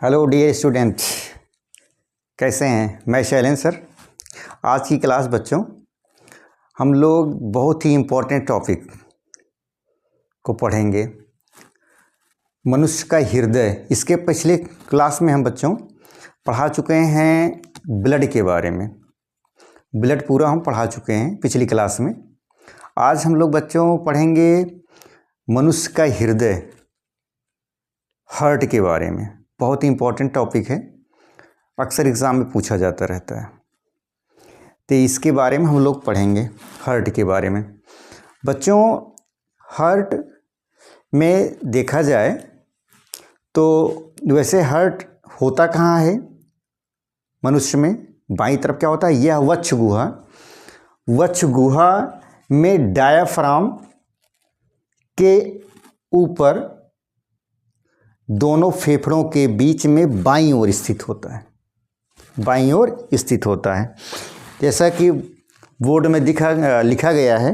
Hello dear student, कैसे हैं। मैं शैलेंद्र सर। आज की क्लास बच्चों हम लोग बहुत ही इम्पोर्टेंट टॉपिक को पढ़ेंगे, मनुष्य का हृदय। इसके पिछले क्लास में हम बच्चों पढ़ा चुके हैं ब्लड के बारे में। ब्लड पूरा हम पढ़ा चुके हैं पिछली क्लास में। आज हम लोग बच्चों पढ़ेंगे मनुष्य का हृदय, हार्ट के बारे में। बहुत ही इम्पोर्टेंट टॉपिक है, अक्सर एग्ज़ाम में पूछा जाता रहता है, तो इसके बारे में हम लोग पढ़ेंगे, हार्ट के बारे में। बच्चों, हार्ट में देखा जाए तो वैसे हार्ट होता कहाँ है मनुष्य में? बाईं तरफ क्या होता है? यह वक्ष गुहा। वक्ष गुहा में डायाफ्राम के ऊपर दोनों फेफड़ों के बीच में बाईं ओर स्थित होता है। बाईं ओर स्थित होता है, जैसा कि बोर्ड में लिखा गया है,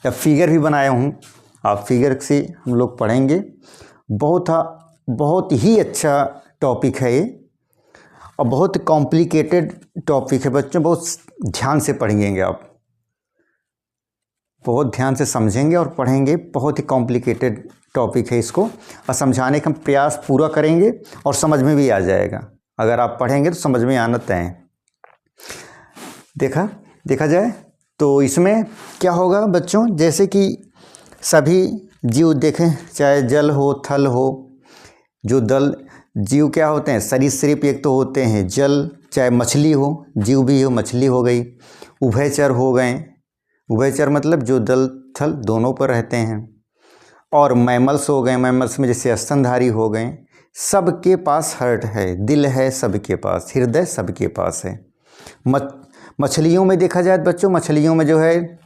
या फिगर भी बनाया हूँ। आप फिगर से हम लोग पढ़ेंगे। बहुत ही अच्छा टॉपिक है ये, और बहुत कॉम्प्लिकेटेड टॉपिक है बच्चों। बहुत ध्यान से पढ़ेंगे आप, बहुत ध्यान से समझेंगे और पढ़ेंगे। बहुत ही कॉम्प्लिकेटेड टॉपिक है, इसको और समझाने का प्रयास पूरा करेंगे और समझ में भी आ जाएगा। अगर आप पढ़ेंगे तो समझ में आना तय है। देखा जाए तो इसमें क्या होगा बच्चों, जैसे कि सभी जीव देखें, चाहे जल हो थल हो, जो दल जीव क्या होते हैं, सरीसृप एक तो होते हैं जल, चाहे मछली हो, जीव भी हो, मछली हो गई। उभयचर हो गए, उभयचर मतलब जो दल थल दोनों पर रहते हैं। और मैमल्स हो गए, मैमल्स में जैसे स्तनधारी हो गए। सबके पास हार्ट है, दिल है सबके पास, हृदय सबके पास है। मछलियों में देखा जाए बच्चों, मछलियों में जो है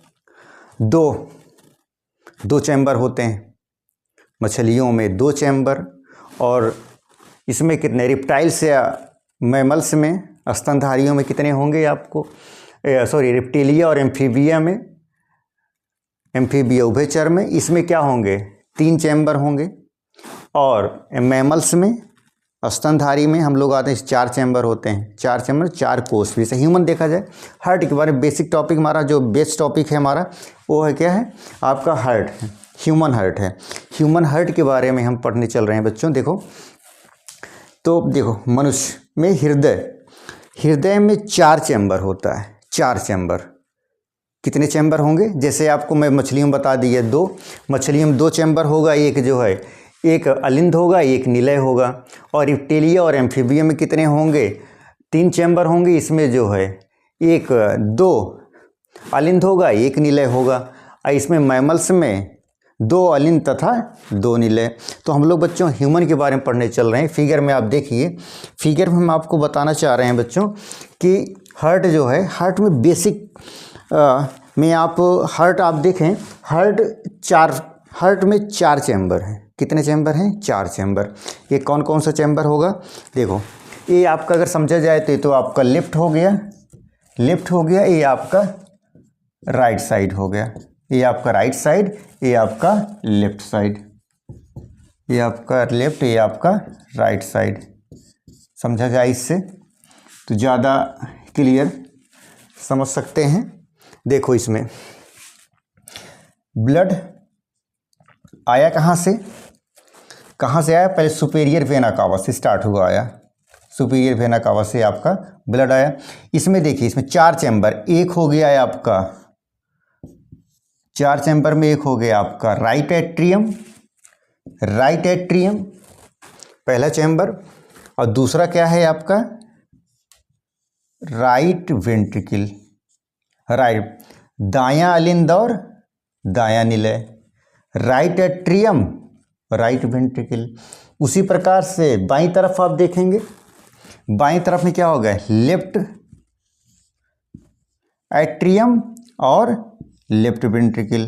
दो चैम्बर होते हैं। मछलियों में 2 चैम्बर। और इसमें कितने रिप्टाइल्स या मैमल्स में, स्तनधारियों में कितने होंगे आपको? रिप्टिलिया और एम्फीबिया में, एम्फीबिया उभयचर में, इसमें क्या होंगे? 3 चैम्बर होंगे। और मैमल्स में, स्तनधारी में हम लोग आते हैं 4 चैम्बर होते हैं। 4 चैम्बर, 4 कोष। जैसे ह्यूमन देखा जाए, हार्ट के बारे में बेसिक टॉपिक हमारा, जो बेस्ट टॉपिक है हमारा, वो है क्या है? आपका हार्ट है, ह्यूमन हार्ट है। ह्यूमन हार्ट के बारे में हम पढ़ने चल रहे हैं बच्चों। देखो मनुष्य में हृदय में 4 चैम्बर होता है। 4 चैम्बर। कितने चैम्बर होंगे? जैसे आपको मैं मछलियों में बता दिया, 2 मछलियों में 2 चैम्बर होगा। एक जो है, एक अलिंद होगा, एक निलय होगा। और रिप्टिलिया और एम्फीबिया में कितने होंगे? 3 चैम्बर होंगे। इसमें जो है 2 अलिंद होगा, 1 निलय होगा। और इसमें मैमल्स में 2 अलिंद तथा 2 निलय। तो हम लोग बच्चों ह्यूमन के बारे में पढ़ने चल रहे हैं। फिगर में आप देखिए, फिगर में हम आपको बताना चाह रहे हैं बच्चों कि हार्ट जो है, हार्ट में बेसिक में आप हार्ट आप देखें, हार्ट में 4 चैम्बर हैं। कितने चैम्बर हैं? 4 चैम्बर। ये कौन कौन सा चैम्बर होगा? देखो, ये आपका अगर समझा जाए तो आपका लेफ्ट हो गया, ये आपका राइट साइड हो गया। ये आपका राइट साइड, ये आपका लेफ्ट साइड। ये आपका लेफ्ट, ये आपका राइट साइड। समझा जाए इससे तो ज़्यादा क्लियर समझ सकते हैं। देखो, इसमें ब्लड आया कहाँ से आया? पहले सुपेरियर वेना कावा से स्टार्ट हुआ, आया सुपेरियर वेना कावा से आपका ब्लड आया। इसमें देखिए, इसमें 4 चैम्बर। एक हो गया है आपका, 4 चैम्बर में एक हो गया आपका राइट एट्रियम, पहला चैम्बर। और दूसरा क्या है आपका? राइट वेंट्रिकल, राइट दायां अलिंद और दायां निलय। Right atrium, right ventricle. उसी प्रकार से बाईं तरफ आप देखेंगे, बाईं तरफ में क्या होगा? लेफ्ट एट्रियम और लेफ्ट वेंट्रिकल,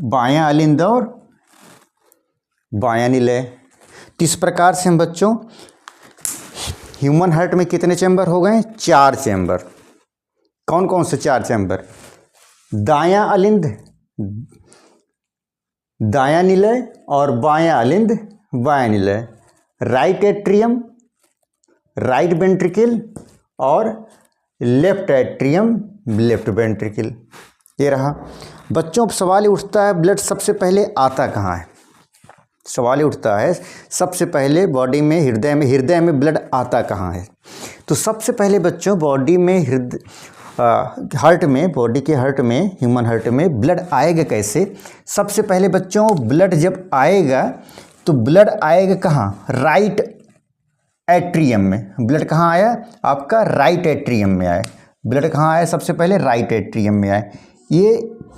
बायां अलिंद और बायां निलय। तो इस प्रकार से हम बच्चों ह्यूमन हार्ट में कितने चैम्बर हो गए? 4 चैम्बर। कौन कौन से 4 चैम्बर? दायां अलिंद, दायां निलय और बायां अलिंद, बायां निलय, राइट एट्रियम, राइट वेंट्रिकल और लेफ्ट एट्रियम, लेफ्ट वेंट्रिकल। ये रहा बच्चों। अब सवाल ये उठता है ब्लड सबसे पहले आता कहाँ है? सवाल ये उठता है सबसे पहले बॉडी में हृदय में ब्लड आता कहाँ है? तो सबसे पहले बच्चों बॉडी में हार्ट में, बॉडी के हार्ट में, ह्यूमन हार्ट में ब्लड आएगा कैसे? सबसे पहले बच्चों ब्लड जब आएगा तो ब्लड आएगा कहाँ? राइट एट्रियम में। ब्लड कहाँ आया? आपका राइट एट्रियम में आया। ब्लड कहाँ आया? सबसे पहले राइट एट्रियम में आया। ये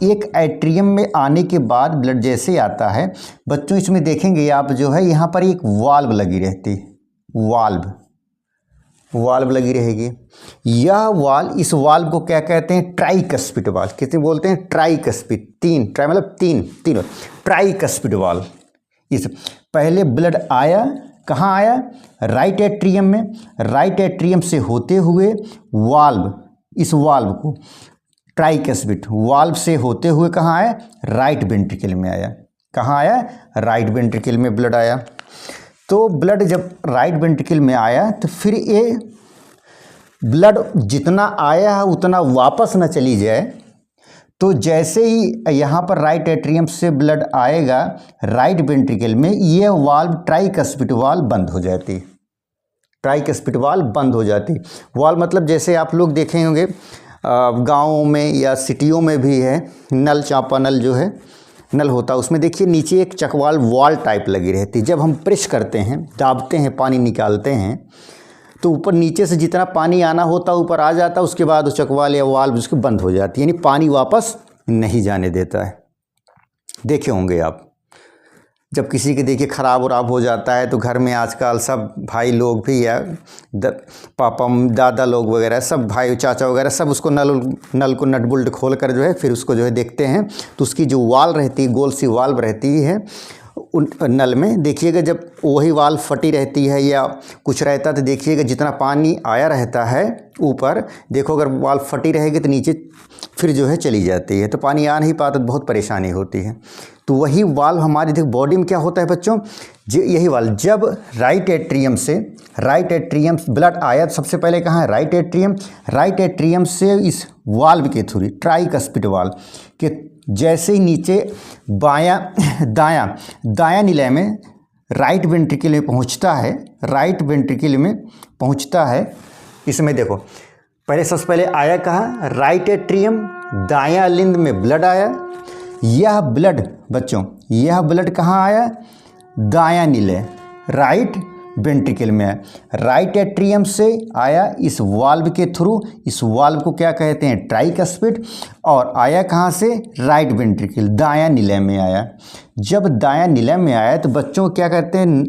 एक एट्रियम में आने के बाद ब्लड जैसे आता है बच्चों, इसमें देखेंगे आप जो है यहाँ पर एक वाल्व लगी रहती है, वाल्व लगी रहेगी। यह वाल्व, इस वाल्व को क्या कहते हैं? Tricuspid valve. किसे बोलते हैं? ट्राइकस्पिड। ट्राई मतलब तीन ट्राइकस्पिड वाल्व। इस पहले ब्लड आया, कहाँ आया? राइट एट्रियम में। राइट एट्रियम से होते हुए वाल्व, इस वाल्व को ट्राइकस्पिड वाल्व से होते हुए कहाँ आया? राइट वेंट्रिकल में आया। कहाँ आया? राइट वेंट्रिकल में ब्लड आया। तो ब्लड जब राइट वेंट्रिकल में आया तो फिर ये ब्लड जितना आया है उतना वापस न चली जाए, तो जैसे ही यहाँ पर राइट एट्रियम से ब्लड आएगा राइट वेंट्रिकल में, ये वाल्व ट्राइकस्पिड वाल्व बंद हो जाती है। ट्राइकस्पिड वाल्व बंद हो जाती। वाल्व मतलब जैसे आप लोग देखे होंगे गाँवों में या सिटियों में भी है, नल, चापा नल जो है नल होता है, उसमें देखिए नीचे एक चकवाल वॉल टाइप लगी रहती है। जब हम प्रेस करते हैं, दाबते हैं, पानी निकालते हैं तो ऊपर नीचे से जितना पानी आना होता है ऊपर आ जाता है, उसके बाद उस चकवाल या वाल्व उसकी बंद हो जाती है, यानी पानी वापस नहीं जाने देता है। देखे होंगे आप, जब किसी के देखिए ख़राब उराब हो जाता है तो घर में आजकल सब भाई लोग भी या पापा दादा लोग वगैरह सब भाई चाचा वगैरह सब उसको नल को नट बोल्ट खोल कर जो है फिर उसको जो है देखते हैं, तो उसकी जो वाल रहती है, गोल सी वाल्व रहती है उन नल में, देखिएगा जब वही वाल्व फटी रहती है या कुछ रहता तो देखिएगा जितना पानी आया रहता है ऊपर, देखो अगर वाल्व फटी रहेगी तो नीचे फिर जो है चली जाती है, तो पानी आ नहीं पाता तो बहुत परेशानी होती है। तो वही वाल्व हमारी देखो बॉडी में क्या होता है बच्चों, यही वाल्व जब राइट एट्रियम ब्लड आया सबसे पहले कहाँ है? राइट एट्रियम से इस वाल्व के थ्रू, ट्राइकस्पिड वाल्व के जैसे ही नीचे दायां निलय में राइट वेंट्रिकल में पहुंचता है, इसमें देखो पहले सबसे पहले आया कहाँ? राइट एट्रियम, दायां लिंब में ब्लड आया। यह ब्लड बच्चों, यह ब्लड कहाँ आया? दायां निलय, राइट वेंट्रिकल में आया। राइट एट्रियम से आया इस वाल्व के थ्रू, इस वाल्व को क्या कहते हैं? ट्राइकस्पिड, और आया कहाँ से? राइट वेंट्रिकल, दायां निलय में आया। जब दायां निलय में आया तो बच्चों क्या करते हैं?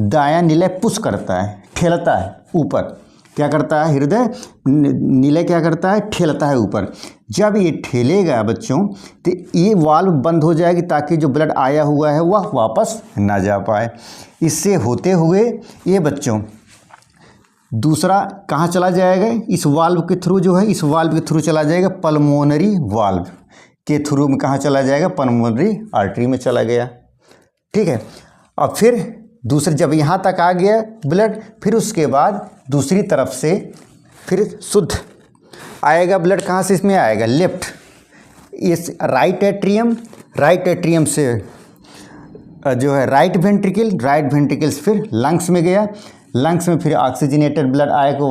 दायां निलय पुश करता है, ठेलता है ऊपर। क्या करता है? हृदय निलय क्या करता है? ठेलता है ऊपर। जब ये ठेलेगा बच्चों तो ये वाल्व बंद हो जाएगी ताकि जो ब्लड आया हुआ है वह वापस ना जा पाए। इससे होते हुए ये बच्चों दूसरा कहाँ चला जाएगा? इस वाल्व के थ्रू जो है, इस वाल्व के थ्रू चला जाएगा पल्मोनरी वाल्व के थ्रू में। कहाँ चला जाएगा? पल्मोनरी आर्टरी में चला गया। ठीक है। अब फिर दूसरे जब यहाँ तक आ गया ब्लड, फिर उसके बाद दूसरी तरफ से फिर शुद्ध आएगा ब्लड। कहाँ से इसमें आएगा? लेफ्ट, इस राइट एट्रियम से जो है राइट वेंट्रिकल से फिर लंग्स में गया। लंग्स में फिर ऑक्सीजनेटेड ब्लड आएगा,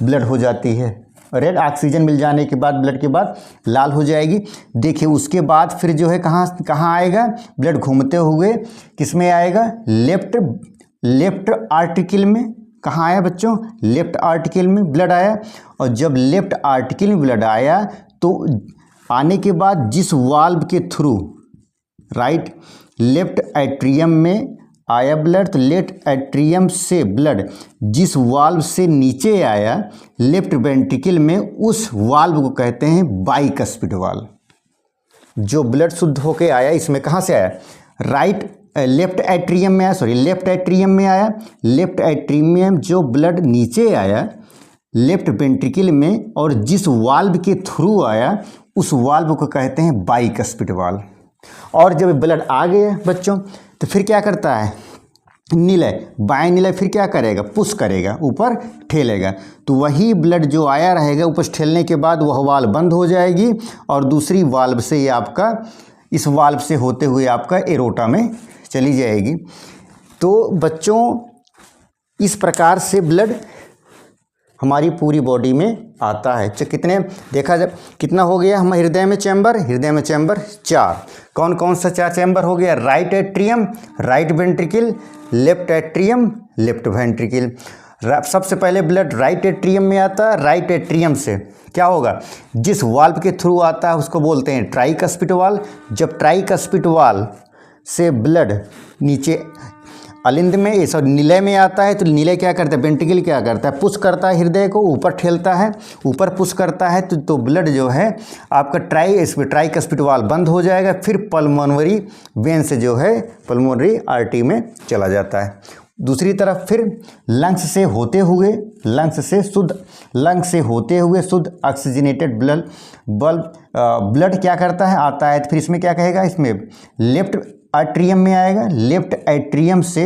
ब्लड हो जाती है रेड। ऑक्सीजन मिल जाने के बाद ब्लड के बाद लाल हो जाएगी। देखिए उसके बाद फिर जो है कहाँ आएगा? ब्लड घूमते हुए किस में आएगा? लेफ्ट आर्टिकल में। कहाँ आया बच्चों? लेफ्ट आर्टिकल में ब्लड आया। और जब लेफ्ट आर्टिकल में ब्लड आया तो आने के बाद जिस वाल्व के थ्रू लेफ्ट एट्रियम में आया ब्लड, तो लेफ्ट एट्रियम से ब्लड जिस वाल्व से नीचे आया लेफ्ट वेंट्रिकल में, उस वाल्व को कहते हैं बाइकस्पिड वाल्व। जो ब्लड शुद्ध होके आया इसमें कहाँ से आया? लेफ्ट एट्रियम में आया। लेफ्ट एट्रियम जो ब्लड नीचे आया लेफ्ट वेंट्रिकल में और जिस वाल्व के थ्रू आया उस वाल्व को कहते हैं बाइकस्पिड वाल्व। और जब ब्लड आ गया बच्चों तो फिर क्या करता है? निलय, बाएं निलय फिर क्या करेगा, पुश करेगा, ऊपर ठेलेगा, तो वही ब्लड जो आया रहेगा ऊपर ठेलने के बाद वह वाल्व बंद हो जाएगी और दूसरी वाल्व से ये आपका, इस वाल्व से होते हुए आपका एरोटा में चली जाएगी। तो बच्चों इस प्रकार से ब्लड हमारी पूरी बॉडी में आता है। कितने देखा जब कितना हो गया हम हृदय में चैम्बर, हृदय में चैम्बर 4। कौन कौन सा 4 चैम्बर हो गया, right atrium, right ventricle, left atrium, left ventricle. सबसे पहले ब्लड राइट एट्रियम में आता है। राइट एट्रियम से क्या होगा, जिस वाल्व के थ्रू आता है उसको बोलते हैं ट्राइकस्पिड वाल्व। जब ट्राइकस्पिड वाल्व से ब्लड नीचे अलिंद में निलय में आता है तो निलय क्या करता है, वेंट्रिकल क्या करता है, पुश करता है हृदय को, ऊपर ठेलता है, ऊपर पुश करता है तो ब्लड जो है आपका ट्राइकस्पिड वाल्व बंद हो जाएगा, फिर पल्मोनरी वेन से जो है पल्मोनरी आर्टरी में चला जाता है। दूसरी तरफ फिर लंग्स से होते हुए शुद्ध ऑक्सीजनेटेड ब्लड क्या करता है, आता है, तो फिर इसमें क्या कहेगा, इसमें लेफ्ट एट्रियम में आएगा। लेफ्ट एट्रियम से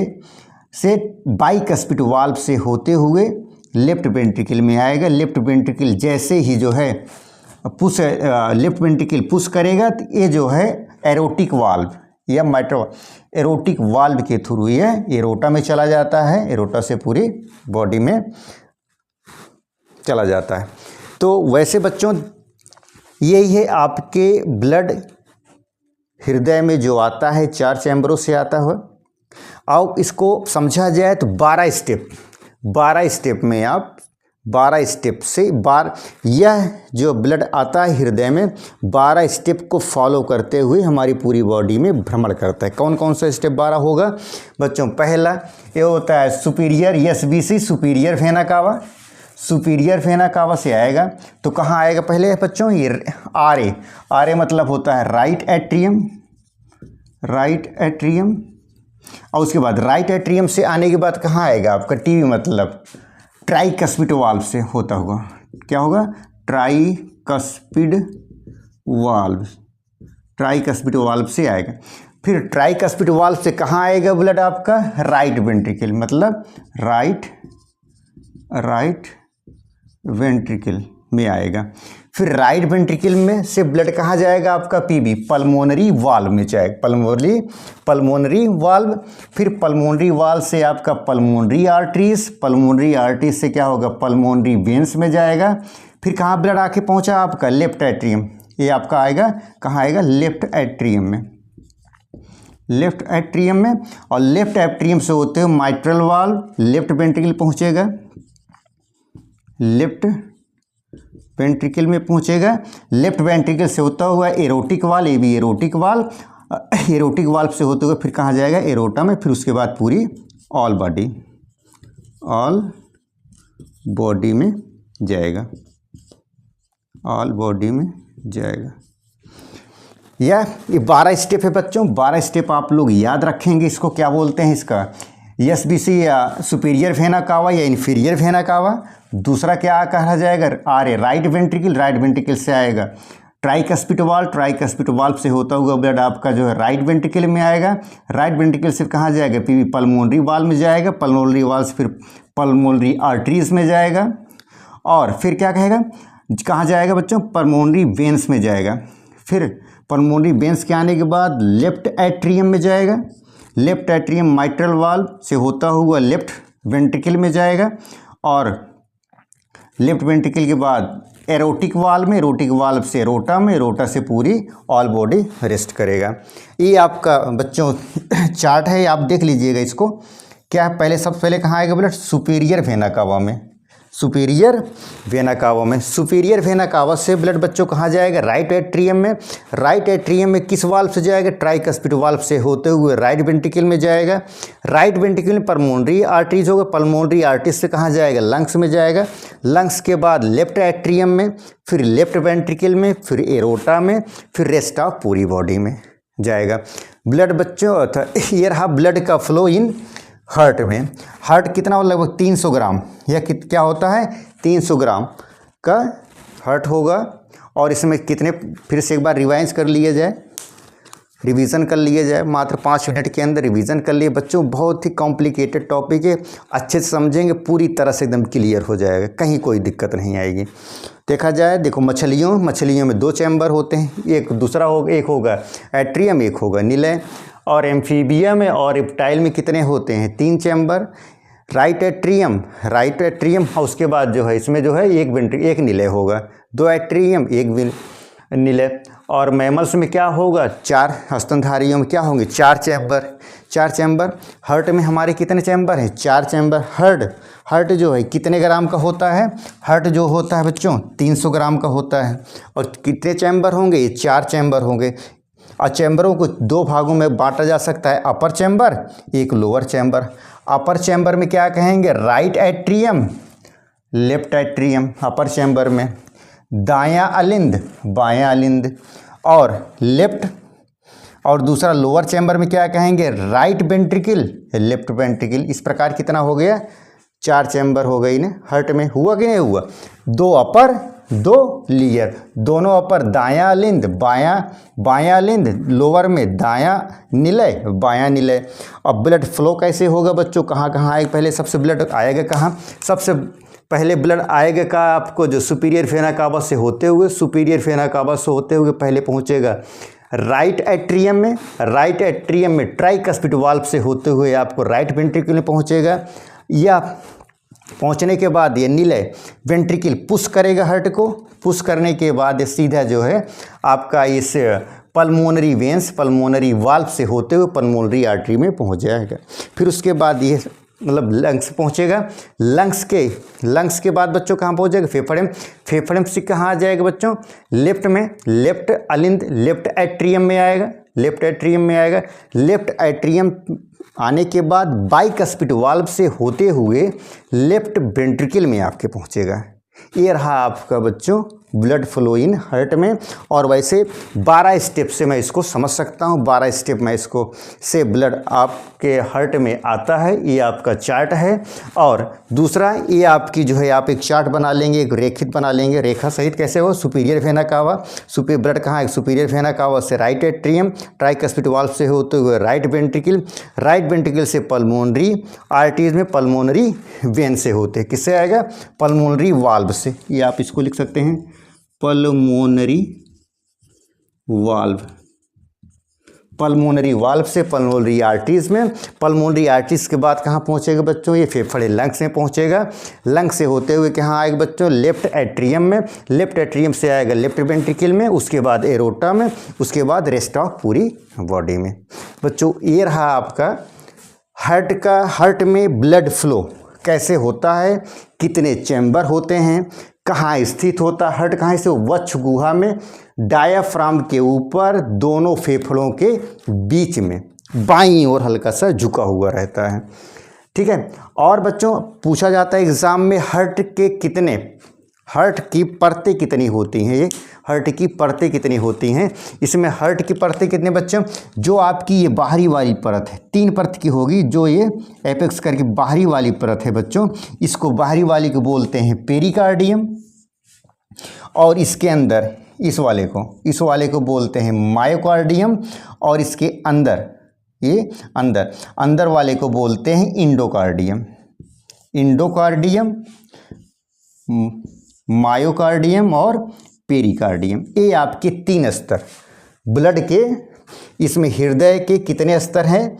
बाइकस्पिड वाल्व से होते हुए लेफ्ट वेंट्रिकल में आएगा। लेफ्ट वेंट्रिकल जैसे ही जो है लेफ्ट वेंट्रिकल पुश करेगा तो ये जो है एरोटिक वाल्व या एरोटिक वाल्व के थ्रू ये एरोटा में चला जाता है, एरोटा से पूरी बॉडी में चला जाता है। तो वैसे बच्चों यही है आपके ब्लड हृदय में जो आता है 4 चैम्बरों से आता है। अब इसको समझा जाए तो 12 स्टेप में आप 12 स्टेप से यह जो ब्लड आता है हृदय में 12 स्टेप को फॉलो करते हुए हमारी पूरी बॉडी में भ्रमण करता है। कौन कौन सा स्टेप 12 होगा बच्चों, पहला ये होता है superior SBC, superior vena cava. Superior vena cava से आएगा तो कहाँ आएगा पहले बच्चों, ये आर मतलब होता है राइट एट्रियम, और उसके बाद राइट एट्रियम से आने के बाद कहाँ आएगा आपका टीवी, मतलब ट्राइकस्पिड वाल्व से होता हुआ, क्या होगा, ट्राइकस्पिड वाल्व से आएगा। फिर ट्राइकस्पिड वाल्व से कहाँ आएगा ब्लड आपका, राइट वेंट्रिकल, मतलब राइट वेंट्रिकल में आएगा। फिर राइट वेंट्रिकल में से ब्लड कहाँ जाएगा आपका, पीबी पल्मोनरी वाल्व में जाएगा, पल्मोनरी वाल्व। फिर पल्मोनरी वाल्व से आपका पल्मोनरी आर्टरीज से क्या होगा, पल्मोनरी वेन्स में जाएगा। फिर कहाँ ब्लड आके पहुँचा आपका, लेफ्ट एट्रियम, ये आपका आएगा कहाँ आएगा, लेफ्ट एट्रियम में, और लेफ्ट एट्रियम से होते हुए माइट्रल वाल्व, लेफ्ट वेंट्रिकल पहुँचेगा, लेफ्ट वेंट्रिकल से होता हुआ एरोटिक वाल्व, ये भी एरोटिक वाल्व से होते हुए फिर कहाँ जाएगा, एरोटा में, फिर उसके बाद पूरी ऑल बॉडी में जाएगा, ये 12 स्टेप है बच्चों। 12 स्टेप आप लोग याद रखेंगे। इसको क्या बोलते हैं, इसका एसबीसी या सुपीरियर वेना कावा या इन्फीरियर वेना कावा। दूसरा क्या कहा जाएगा, राइट वेंट्रिकल से आएगा ट्राइकस्पिड वाल्व से होता हुआ ब्लड आपका जो है राइट वेंट्रिकल में आएगा। राइट वेंट्रिकल से कहाँ जाएगा, पीवी पल्मोनरी वाल्व में जाएगा, पल्मोनरी वाल्व से फिर पल्मोनरी आर्टरीज में जाएगा, और फिर क्या कहेगा, कहाँ जाएगा बच्चों, पल्मोनरी वेन्स में जाएगा। फिर पल्मोनरी वेन्स के आने के बाद लेफ्ट एट्रियम में जाएगा, लेफ्ट एट्रियम माइट्रल वाल्व से होता हुआ लेफ्ट वेंट्रिकल में जाएगा, और लेफ्ट वेंट्रिकल के बाद एरोटिक वाल्व से एरोटा से पूरी ऑल बॉडी रेस्ट करेगा। ये आपका बच्चों चार्ट है, आप देख लीजिएगा इसको। क्या है, पहले सबसे पहले कहाँ आएगा ब्लड, सुपीरियर वेना कावा में ब्लड बच्चों कहाँ जाएगा, राइट एट्रियम में किस वाल्व से जाएगा, ट्राइकस्पिड वाल्व से होते हुए राइट वेंट्रिकल में जाएगा। राइट वेंट्रिकल में पल्मोनरी आर्टरीज होगा, पल्मोनरी आर्टरीज से कहाँ जाएगा, लंग्स में जाएगा। लंग्स के बाद लेफ्ट एट्रियम में, फिर लेफ्ट वेंट्रिकल में, फिर एरोटा में, फिर रेस्ट ऑफ पूरी बॉडी में जाएगा ब्लड बच्चों। ये रहा ब्लड का फ्लो इन हार्ट में। हार्ट कितना, लगभग 300 ग्राम, या क्या होता है, 300 ग्राम का हार्ट होगा। और इसमें कितने, फिर से एक बार रिवाइज कर लिया जाए, रिवीजन कर लिए जाए, मात्र 5 मिनट के अंदर रिवीजन कर लिए बच्चों। बहुत ही कॉम्प्लिकेटेड टॉपिक है, अच्छे से समझेंगे पूरी तरह से एकदम क्लियर हो जाएगा, कहीं कोई दिक्कत नहीं आएगी। देखा जाए, देखो मछलियों में 2 चैम्बर होते हैं, एक होगा एट्रियम, एक होगा निलय। और एम्फीबिया में और रिप्टाइल में कितने होते हैं? 3 चैम्बर। राइट एट्रियम और उसके बाद जो है इसमें जो है एक निलय होगा, 2 एट्रियम, 1 निलय। और मैमल्स में क्या होगा? 4, स्तनधारियों में क्या होंगे? 4 चैम्बर। हार्ट में हमारे कितने चैम्बर हैं? 4 चैम्बर। हार्ट जो है कितने ग्राम का होता है? हार्ट जो होता है बच्चों 300 ग्राम का होता है। और कितने चैम्बर होंगे? ये 4 चैम्बर होंगे। और चैम्बरों को 2 भागों में बांटा जा सकता है, अपर चैम्बर, एक लोअर चैम्बर। अपर चैम्बर में क्या कहेंगे? राइट एट्रियम, लेफ्ट एट्रियम अपर चैम्बर में, दायां अलिंद, बायां अलिंद, और लेफ्ट। और दूसरा लोअर चैम्बर में क्या कहेंगे? Right ventricle, left ventricle. इस प्रकार कितना हो गया? 4 चैम्बर हो गई ना। हार्ट में हुआ कि नहीं हुआ? 2 अपर, 2 लोअर, दोनों अपर दायां अलिंद, बायां अलिंद, लोअर में दायां निलय, बायां निलय। अब ब्लड फ्लो कैसे होगा बच्चों? कहाँ आएगा? पहले सबसे ब्लड आएगा कहाँ? सबसे पहले ब्लड आएगा का आपको जो सुपीरियर वेना कावा से होते हुए पहले पहुँचेगा राइट एट्रियम में ट्राइकस्पिड वाल्व से होते हुए आपको राइट वेंट्रिकल में पहुँचेगा। या पहुंचने के बाद ये निलय वेंट्रिकल पुश करेगा हार्ट को, पुश करने के बाद ये सीधा जो है आपका इस पल्मोनरी वेंस, पल्मोनरी वाल्व से होते हुए पल्मोनरी आर्टरी में पहुंच जाएगा। फिर उसके बाद ये मतलब लंग्स पहुंचेगा। लंग्स के बाद बच्चों कहाँ पहुंचेगा? फेफड़े से कहाँ आ जाएगा बच्चों? लेफ्ट अलिंद, लेफ्ट एट्रियम में आएगा। लेफ्ट एट्रियम आने के बाद बाइकस्पिड वाल्व से होते हुए लेफ्ट वेंट्रिकल में आपके पहुंचेगा। ये रहा आपका बच्चों ब्लड फ्लो इन हार्ट में। और वैसे 12 स्टेप से मैं इसको समझ सकता हूँ, 12 स्टेप में इसको से ब्लड आपके हार्ट में आता है। ये आपका चार्ट है। और दूसरा ये आपकी जो है आप एक चार्ट बना लेंगे, एक रेखित बना लेंगे, रेखा सहित। कैसे हो? सुपीरियर वेना कावा, ब्लड कहाँ है? सुपीरियर वेना कावा से राइट एट्रियम, ट्राइकस्पिड वाल्व से होते हुए राइट वेंट्रिकल से पल्मोनरी आर्टरीज में पल्मोनरी वेन से होते हैं। किससे आएगा? पल्मोनरी वाल्व से। ये आप इसको लिख सकते हैं पल्मोनरी वाल्व से पल्मोनरी आर्टरीज में। पल्मोनरी आर्टरीज के बाद कहाँ पहुँचेगा बच्चों? ये फेफड़े लंग्स में पहुँचेगा। लंग्स से होते हुए कहाँ आएगा बच्चों? लेफ्ट एट्रियम में। लेफ्ट एट्रियम से आएगा लेफ्ट वेंट्रिकल में, उसके बाद एरोटा में, उसके बाद रेस्ट ऑफ पूरी बॉडी में। बच्चों ये रहा आपका हार्ट में ब्लड फ्लो कैसे होता है, कितने चैम्बर होते हैं, कहाँ स्थित होता है हार्ट, कहाँ से? वक्ष गुहा में, डायाफ्राम के ऊपर, दोनों फेफड़ों के बीच में, बाईं ओर हल्का सा झुका हुआ रहता है। ठीक है। और बच्चों पूछा जाता है एग्जाम में हार्ट की परतें कितनी होती हैं? ये हार्ट की परतें कितनी होती हैं? इसमें हार्ट की परतें कितने बच्चों? जो आपकी ये बाहरी वाली परत है 3 परत की होगी, जो ये एपेक्स करके बाहरी वाली परत है बच्चों, इसको बाहरी वाली को बोलते हैं पेरिकार्डियम। और इसके अंदर इस वाले को बोलते हैं मायोकार्डियम। और इसके अंदर ये अंदर वाले को बोलते हैं इंडोकार्डियम, मायोकार्डियम और पेरिकार्डियम। ये आपके 3 स्तर ब्लड के। इसमें हृदय के कितने स्तर हैं?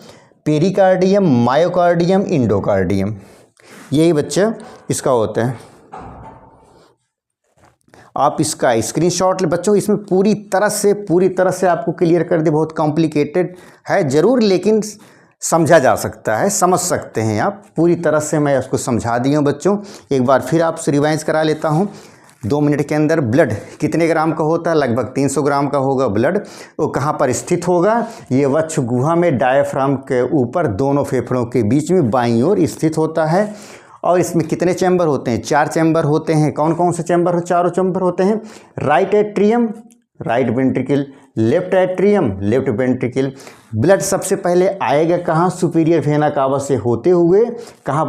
Pericardium, myocardium, endocardium. यही बच्चा इसका होता है। आप इसका स्क्रीनशॉट ले बच्चों। इसमें पूरी तरह से आपको क्लियर कर दे। बहुत कॉम्प्लिकेटेड है ज़रूर, लेकिन समझा जा सकता है, समझ सकते हैं आप। पूरी तरह से मैं उसको समझा दिया हूँ बच्चों। एक बार फिर आपसे रिवाइज करा लेता हूँ 2 मिनट के अंदर। ब्लड कितने ग्राम का होता है? लगभग 300 ग्राम का होगा ब्लड। वो कहाँ पर स्थित होगा? ये वक्ष गुहा में, डायाफ्राम के ऊपर, दोनों फेफड़ों के बीच में बाईं ओर स्थित होता है। और इसमें कितने चैम्बर होते हैं? 4 चैम्बर होते हैं। कौन कौन से चैम्बर हो? 4 चैम्बर होते हैं। Right atrium, right ventricle, left atrium, left ventricle. Blood सबसे पहले आएगा कहाँ? सुपीरियर वेना कावा से होते हुए कहाँ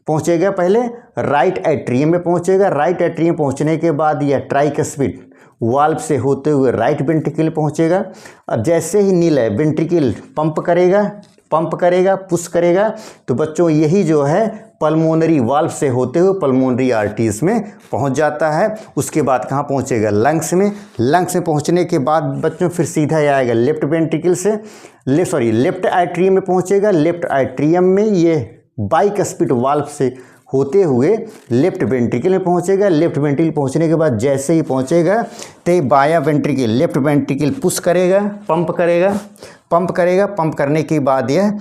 पहुँचेगा? पहले राइट एट्रियम में पहुँचेगा। राइट एट्रियम पहुँचने के बाद यह ट्राइकस्पिड वाल्व से होते हुए राइट वेंट्रिकल पहुंचेगा। और जैसे ही नीले वेंट्रिकल पंप करेगा पुश करेगा, तो बच्चों यही जो है पल्मोनरी वाल्व से होते हुए पल्मोनरी आर्टरीज में पहुंच जाता है। उसके बाद कहाँ पहुंचेगा? लंग्स में। लंग्स में पहुंचने के बाद बच्चों फिर सीधा आएगा लेफ्ट वेंट्रिकल से लेफ्ट आर्टरी में पहुंचेगा। लेफ्ट आर्टरियम में ये बाइकस्पिड वाल्व से होते हुए लेफ्ट वेंट्रिकल में पहुंचेगा। लेफ्ट वेंट्रिकल पहुंचने के बाद जैसे ही पहुंचेगा तो बाया वेंट्रिकल लेफ्ट वेंट्रिकल पुश करेगा, पंप करेगा। पंप करने के बाद यह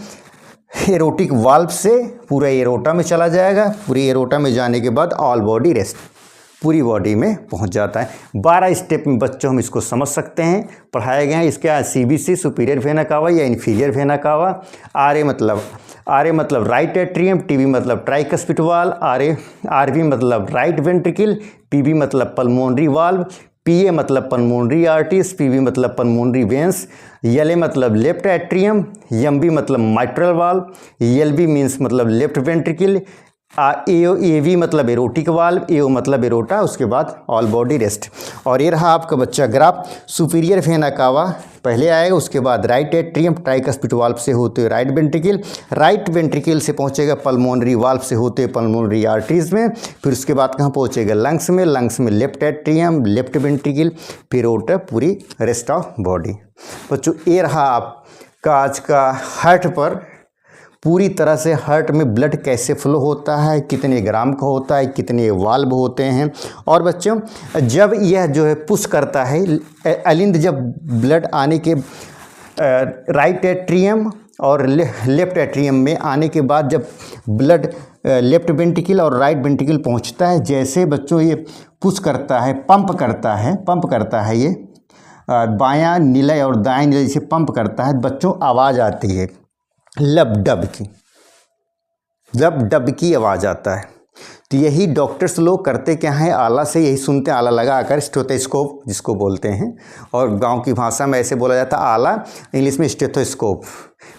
एरोटिक वाल्व से पूरा एरोटा में चला जाएगा। पूरी एरोटा में जाने के बाद ऑल बॉडी रेस्ट, पूरी बॉडी में पहुंच जाता है। 12 स्टेप में बच्चों हम इसको समझ सकते हैं, पढ़ाए गए हैं। इसके CVC सुपीरियर वेना कावा या इन्फीरियर वेना कावा। RA मतलब राइट एट्रियम, TB मतलब ट्राइकस्पिड वाल्व, RV मतलब राइट वेंट्रिकल, PV मतलब पल्मोनरी वाल्व, PA मतलब पल्मोनरी आर्टरीज, PV मतलब पल्मोनरी वेंस, LA मतलब लेफ्ट एट्रियम, MB मतलब माइट्रल वाल्व, LB मीन्स मतलब लेफ्ट वेंट्रिकल, AV मतलब एरोटिक वाल्व, AO मतलब एरोटा। उसके बाद ऑल बॉडी रेस्ट। और ये रहा आपका बच्चा ग्राफ। सुपीरियर वेना कावा पहले आएगा, उसके बाद राइट एट्रियम ट्राइकस्पिड वाल्व से होते हुए राइट वेंट्रिकल से पहुंचेगा पल्मोनरी वाल्व से होते हुए पल्मोनरी आर्टरीज में। फिर उसके बाद कहाँ पहुंचेगा? लंग्स में लेफ्ट एट्रियम लेफ्ट वेंट्रिकल, फिर एरोटा, पूरी रेस्ट ऑफ बॉडी। बच्चों ये रहा आपका आज का हार्ट पर पूरी तरह से हार्ट में ब्लड कैसे फ्लो होता है, कितने ग्राम का होता है, कितने वाल्व होते हैं। और बच्चों जब यह जो है पुश करता है अलिंद, जब ब्लड आने के राइट एट्रियम और लेफ्ट एट्रियम में आने के बाद जब ब्लड लेफ्ट वेंट्रिकल और राइट वेंट्रिकल पहुंचता है, जैसे बच्चों ये पुश करता है, पंप करता है ये बायां नीले और दाएं नीले से पंप करता है, बच्चों आवाज़ आती है लब डब की आवाज़ आता है। तो यही डॉक्टर्स लोग करते क्या है, आला से यही सुनते हैं, आला लगाकर स्टेथोस्कोप जिसको बोलते हैं, और गांव की भाषा में ऐसे बोला जाता है आला, इंग्लिश में स्टेथोस्कोप।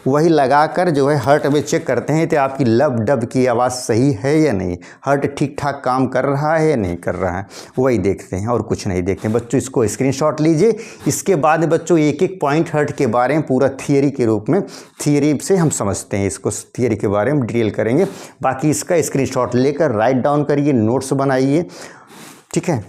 वही लगाकर जो है हार्ट में चेक करते हैं तो आपकी लब डब की आवाज़ सही है या नहीं, हार्ट ठीक ठाक काम कर रहा है या नहीं कर रहा है, वही देखते हैं और कुछ नहीं देखते हैं। बच्चों इसको स्क्रीनशॉट लीजिए। इसके बाद बच्चों एक एक पॉइंट हार्ट के बारे में पूरा थियरी के रूप में, थियरी से हम समझते हैं इसको, थियरी के बारे में डिटेल करेंगे। बाकी इसका स्क्रीनशॉट लेकर राइट डाउन करिए, नोट्स बनाइए, ठीक है।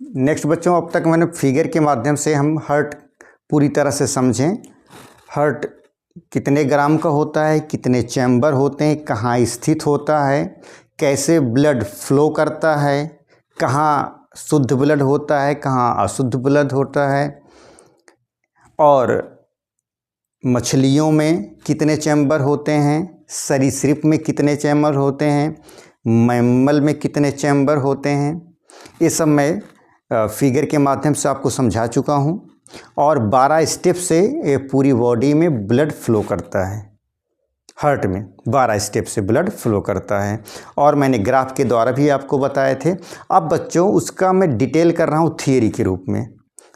नेक्स्ट बच्चों, अब तक मैंने फिगर के माध्यम से हम हार्ट पूरी तरह से समझें। हार्ट कितने ग्राम का होता है, कितने चैम्बर होते हैं, कहाँ स्थित होता है, कैसे ब्लड फ्लो करता है, कहाँ शुद्ध ब्लड होता है, कहाँ अशुद्ध ब्लड होता है, और मछलियों में कितने चैम्बर होते हैं, सरीसृप में कितने चैम्बर होते हैं, मैमल में कितने चैम्बर होते हैं, ये सब मैं फिगर के माध्यम से आपको समझा चुका हूँ। और 12 स्टेप से ये पूरी बॉडी में ब्लड फ्लो करता है, हार्ट में 12 स्टेप से ब्लड फ्लो करता है, और मैंने ग्राफ के द्वारा भी आपको बताए थे। अब बच्चों उसका मैं डिटेल कर रहा हूँ थियरी के रूप में,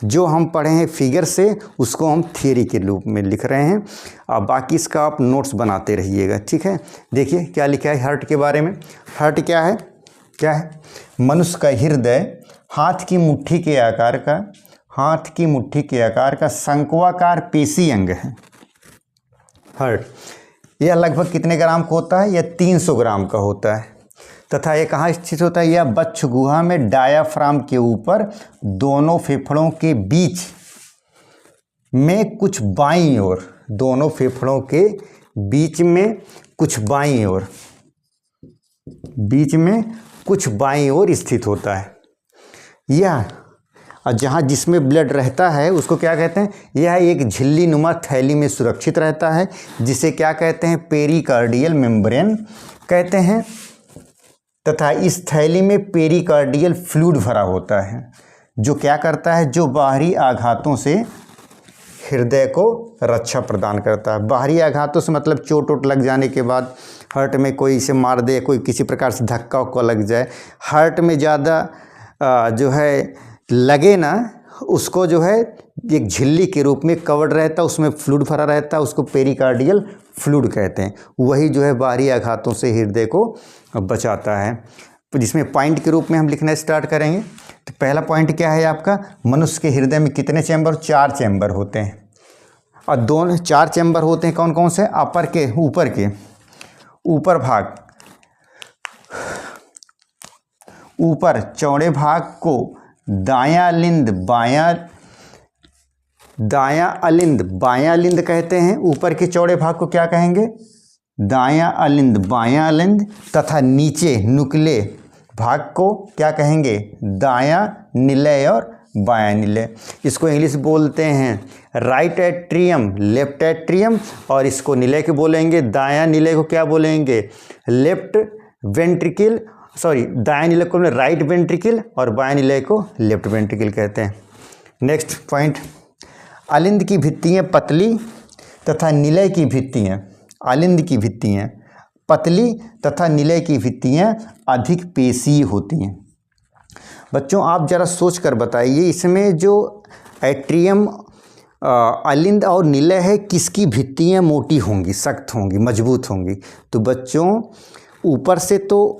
जो हम पढ़े हैं फिगर से उसको हम थियरी के रूप में लिख रहे हैं। अब बाकी इसका आप नोट्स बनाते रहिएगा, ठीक है। देखिए क्या लिखा है हार्ट के बारे में। हार्ट क्या है? मनुष्य का हृदय हाथ की मुट्ठी के आकार का शंक्वाकार पेशी अंग है। हार्ट यह लगभग कितने ग्राम का होता है? यह 300 ग्राम का होता है, तथा यह कहाँ स्थित होता है? यह बच्छ गुहा में डायाफ्राम के ऊपर दोनों फेफड़ों के बीच में कुछ बाईं ओर, दोनों फेफड़ों के बीच में कुछ बाईं ओर स्थित होता है। यह जहाँ जिसमें ब्लड रहता है उसको क्या कहते हैं? यह एक झिल्ली नुमा थैली में सुरक्षित रहता है, जिसे क्या कहते हैं? पेरिकार्डियल मेम्ब्रेन कहते हैं। तथा इस थैली में पेरिकार्डियल फ्लूइड भरा होता है, जो क्या करता है? जो बाहरी आघातों से हृदय को रक्षा प्रदान करता है। बाहरी आघातों से मतलब चोट वोट लग जाने के बाद, हार्ट में कोई इसे मार दे, कोई किसी प्रकार से धक्का उक्का लग जाए, हार्ट में ज़्यादा जो है लगे ना, उसको जो है एक झिल्ली के रूप में कवर्ड रहता है, उसमें फ्लूइड भरा रहता है, उसको पेरिकार्डियल फ्लूइड कहते हैं। वही जो है बाहरी आघातों से हृदय को बचाता है। जिसमें पॉइंट के रूप में हम लिखना स्टार्ट करेंगे। तो पहला पॉइंट क्या है आपका, मनुष्य के हृदय में कितने चैम्बर, 4 चैम्बर होते हैं। और दोनों 4 चैम्बर होते हैं, कौन कौन से, अपर के, ऊपर भाग, ऊपर चौड़े भाग को दायां अलिंद बायां अलिंद कहते हैं। ऊपर के चौड़े भाग को क्या कहेंगे, दायां अलिंद बायां अलिंद, तथा नीचे नुकीले भाग को क्या कहेंगे, दायां निलय और बायां निलय। इसको इंग्लिश बोलते हैं राइट एट्रियम, लेफ्ट एट्रियम, और इसको निलय के बोलेंगे, दायां निलय को क्या बोलेंगे, लेफ्ट वेंट्रिकल, दायां निलय को राइट वेंट्रिकल और बायां निलय को लेफ्ट वेंट्रिकल कहते हैं। नेक्स्ट पॉइंट, अलिंद की भित्तियाँ पतली तथा निलय की भित्तियाँ, अलिंद की भित्तियाँ पतली तथा निलय की भित्तियाँ अधिक पेशीय होती हैं। बच्चों आप ज़रा सोच कर बताइए, इसमें जो एट्रियम, अलिंद और निलय है, किसकी भित्तियाँ मोटी होंगी, सख्त होंगी, मजबूत होंगी। तो बच्चों ऊपर से तो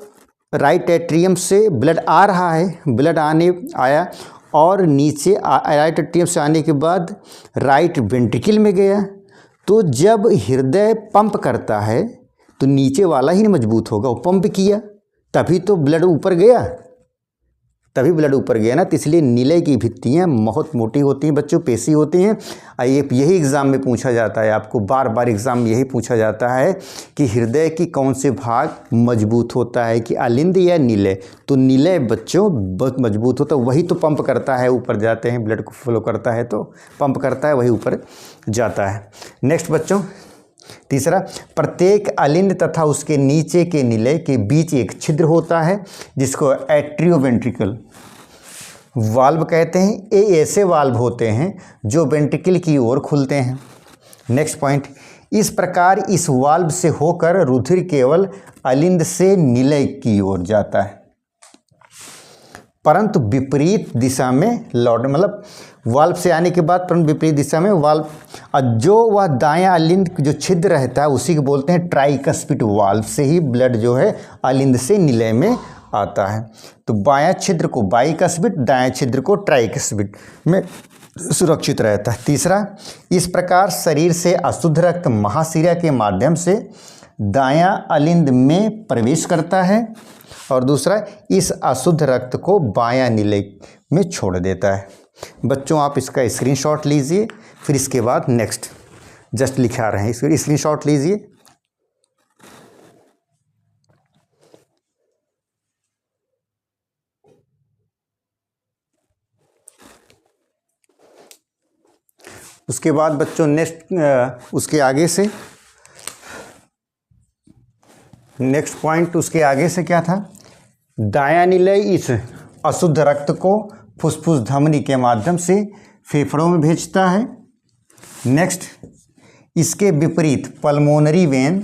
राइट एट्रियम से ब्लड आ रहा है, ब्लड आया और नीचे राइट एट्रियम से आने के बाद राइट वेंट्रिकल में गया। तो जब हृदय पंप करता है तो नीचे वाला ही मजबूत होगा, वो पंप किया तभी तो ब्लड ऊपर गया, ना। तो इसलिए निलय की भित्तियाँ बहुत मोटी होती हैं बच्चों, पेशी होती हैं। यही एग्ज़ाम में पूछा जाता है, आपको बार बार एग्ज़ाम में यही पूछा जाता है कि हृदय की कौन से भाग मजबूत होता है, कि अलिंद या निलय। तो निलय बच्चों बहुत मजबूत होता है, वही तो पंप करता है, ऊपर जाते हैं, ब्लड को फ्लो करता है तो पंप करता है, वही ऊपर जाता है। नेक्स्ट बच्चों तीसरा, प्रत्येक अलिंद तथा उसके नीचे के निलय के बीच एक छिद्र होता है जिसको एट्रियोवेंट्रिकल वाल्व कहते हैं। ये ऐसे वाल्व होते हैं जो वेंट्रिकल की ओर खुलते हैं। नेक्स्ट पॉइंट, इस प्रकार इस वाल्व से होकर रुधिर केवल अलिंद से निलय की ओर जाता है, परंतु विपरीत दिशा में लौट, मतलब वाल्व से आने के बाद परंतु विपरीत दिशा में वाल्व, जो वह दायां अलिंद जो छिद्र रहता है उसी को बोलते हैं ट्राइकस्पिड वाल्व, से ही ब्लड जो है अलिंद से निलय में आता है। तो बायां छिद्र को बाइकस्पिड, दायां छिद्र को ट्राइकस्पिड में सुरक्षित रहता है। तीसरा, इस प्रकार शरीर से अशुद्ध रक्त महाशिरा के माध्यम से दायां अलिंद में प्रवेश करता है, और दूसरा, इस अशुद्ध रक्त को बायां निलय में छोड़ देता है। बच्चों आप इसका स्क्रीनशॉट लीजिए, फिर इसके बाद नेक्स्ट जस्ट लिखा रहे हैं, इसका स्क्रीनशॉट लीजिए। उसके बाद बच्चों नेक्स्ट उसके आगे से नेक्स्ट पॉइंट, उसके आगे से क्या था, दायां निलय इस अशुद्ध रक्त को फुफ्फुस धमनी के माध्यम से फेफड़ों में भेजता है। नेक्स्ट, इसके विपरीत पल्मोनरी वेन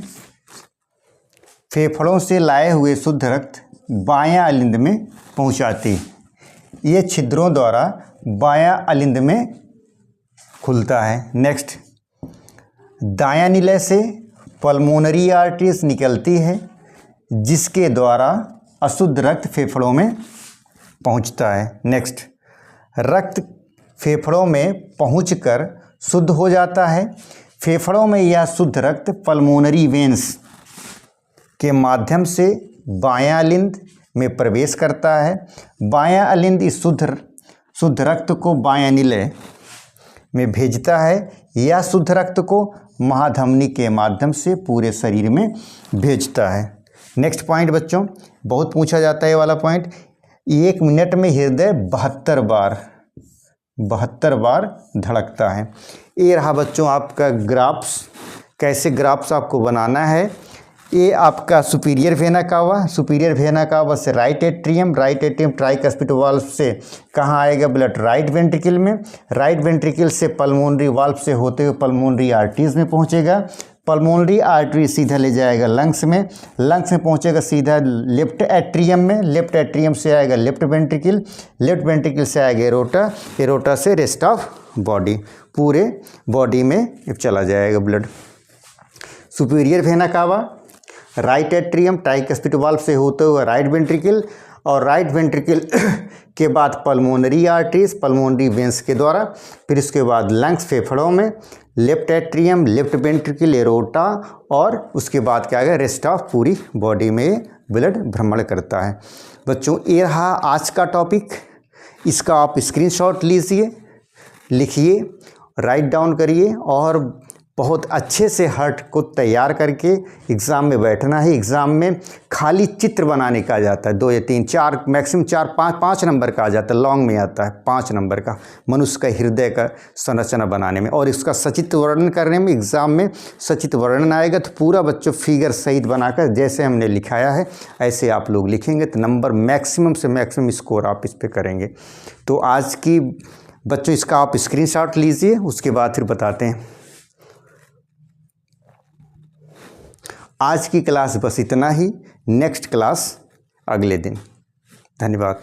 फेफड़ों से लाए हुए शुद्ध रक्त बायां अलिंद में पहुंचाती है। ये छिद्रों द्वारा बायां अलिंद में खुलता है। नेक्स्ट, दायां निलय से पल्मोनरी आर्टरीज निकलती है जिसके द्वारा अशुद्ध रक्त फेफड़ों में पहुंचता है। नेक्स्ट, रक्त फेफड़ों में पहुंचकर शुद्ध हो जाता है। फेफड़ों में यह शुद्ध रक्त पल्मोनरी वेन्स के माध्यम से बायां अलिंद में प्रवेश करता है। बायां अलिंद इस शुद्ध रक्त को बायां निलय में भेजता है, या शुद्ध रक्त को महाधमनी के माध्यम से पूरे शरीर में भेजता है। नेक्स्ट पॉइंट बच्चों, बहुत पूछा जाता है ये वाला पॉइंट, 1 मिनट में हृदय 72 बार धड़कता है। ये रहा बच्चों आपका ग्राफ्स। कैसे ग्राफ्स आपको बनाना है, ये आपका superior vena cava, superior vena cava से राइट एट्रियम ट्राइकस्पिड वाल्व से कहाँ आएगा ब्लड, राइट वेंट्रिकल में, राइट वेंट्रिकल से पल्मोनरी वाल्व से होते हुए पल्मोनरी आर्टरीज में पहुँचेगा, पल्मोनरी आर्टरी सीधा ले जाएगा लंग्स में, लंग्स में पहुंचेगा सीधा लेफ्ट एट्रियम में, लेफ्ट एट्रियम से आएगा लेफ्ट वेंट्रिकल, लेफ्ट वेंट्रिकल से आएगा एरोटा, एरोटा से रेस्ट ऑफ बॉडी, पूरे बॉडी में चला जाएगा blood. Superior vena cava right atrium tricuspid valve से होते हुए राइट वेंट्रिकल, और राइट वेंट्रिकल के बाद पल्मोनरी आर्टरीज पल्मोनरी वेंस के द्वारा, फिर उसके बाद लंग्स फेफड़ों में, left atrium left ventricle aorta, और उसके बाद क्या आएगा रेस्ट ऑफ पूरी बॉडी में ब्लड भ्रमण करता है। बच्चों ये रहा आज का टॉपिक, इसका आप स्क्रीनशॉट लीजिए, लिखिए, राइट डाउन करिए और बहुत अच्छे से हर्ट को तैयार करके एग्ज़ाम में बैठना है। एग्ज़ाम में खाली चित्र बनाने का आ जाता है, 2 या 3 4 मैक्सिमम 4 5 नंबर का आ जाता है, लॉन्ग में आता है 5 नंबर का मनुष्य का हृदय का संरचना बनाने में, और इसका सचित्र वर्णन करने में एग्ज़ाम में सचित्र वर्णन आएगा तो पूरा बच्चों फिगर सहित बनाकर जैसे हमने लिखाया है ऐसे आप लोग लिखेंगे तो नंबर मैक्सिमम से मैक्सिमम स्कोर आप इस पर करेंगे। तो आज की बच्चों इसका आप स्क्रीनशॉट लीजिए, उसके बाद फिर बताते हैं। आज की क्लास बस इतना ही, नेक्स्ट क्लास अगले दिन। धन्यवाद।